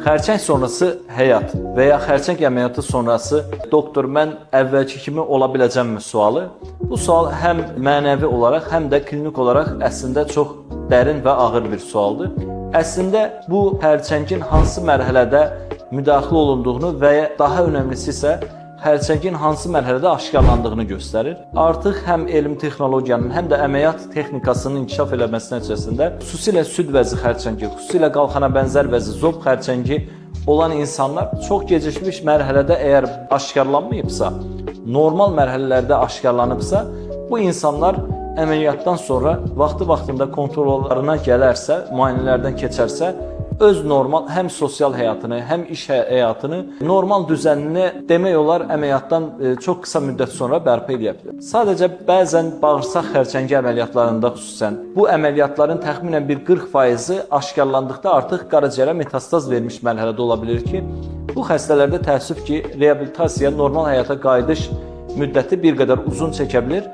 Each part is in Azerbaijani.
Xərçəng sonrası həyat və ya xərçəng əməliyyatı sonrası doktor mən əvvəlki kimi ola biləcəmmi sualı. Bu sual həm mənəvi olaraq, həm də klinik olaraq əslində çox dərin və ağır bir sualdır. Əslində bu xərçəngin hansı mərhələdə müdaxilə olunduğunu və ya daha önəmlisi isə xərçəngin hansı mərhələdə aşkarlandığını göstərir. Artıq həm elm texnologiyanın, həm də əməliyyat texnikasının inkişaf eləməsi nəticəsində xüsusilə süd vəzi xərçəngi, xüsusilə qalxana bənzər vəzi zob xərçəngi olan insanlar çox gecikmiş mərhələdə əgər aşkarlanmayıbsa, normal mərhələlərdə aşkarlanıbsa, bu insanlar əməliyyatdan sonra vaxtında kontrollarına gələrsə, müayinələrdən keçərsə, öz normal həm sosial həyatını, həm iş həyatını, normal düzənini demək olar əməliyyatdan çox qısa müddət sonra bərpa edə bilər. Sadəcə bəzən bağırsaq xərçəngi əməliyyatlarında xüsusən bu əməliyyatların təxminən bir 40%-i aşkarlandıqda artıq qaraciyərə metastaz vermiş mərhələdə ola bilir ki, bu xəstələrdə təəssüf ki, reabilitasiya, normal həyata qayıdış müddəti bir qədər uzun çəkə bilir.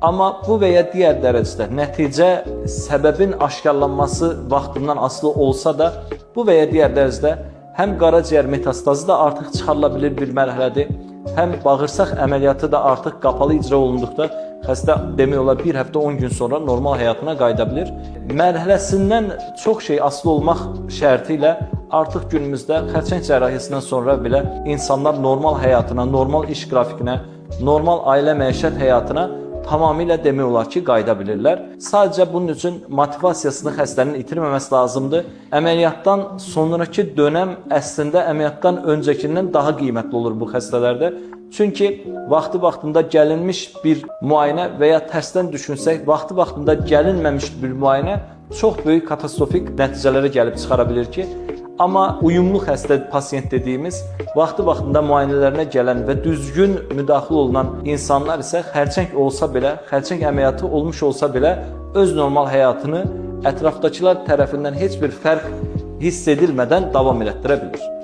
Amma bu və ya digər dərəcədə nəticə səbəbin aşkarlanması vaxtından asılı olsa da, bu və ya digər dərəcədə həm qaraciyər metastazı da artıq çıxarıla bilir bir mərhələdir, həm bağırsaq əməliyyatı da artıq qapalı icra olunduqda xəstə demək olar 1 həftə 10 gün sonra normal həyatına qayıda bilir. Mərhələsindən çox şey asılı olmaq şərti ilə artıq günümüzdə xərçəng cərrahiyyəsindən sonra belə insanlar normal həyatına, normal iş qrafikinə, normal ailə məişət həyatına tamamilə demək olar ki, qayıda bilirlər. Sadəcə bunun üçün motivasiyasını xəstənin itirməməsi lazımdır. Əməliyyatdan sonraki dönəm əslində əməliyyatdan öncəkindən daha qiymətli olur bu xəstələrdə. Çünki vaxtında gəlinmiş bir müayinə və ya tərsdən düşünsək, vaxtında gəlinməmiş bir müayinə çox böyük katastrofik nəticələrə gəlib çıxara bilir ki, amma uyumlu xəstə pasiyent dediyimiz vaxtında müayinələrinə gələn və düzgün müdaxilə olunan insanlar isə xərçəng olsa belə, xərçəng əməliyyatı olmuş olsa belə öz normal həyatını ətrafdakılar tərəfindən heç bir fərq hiss edilmədən davam elətdirə bilir.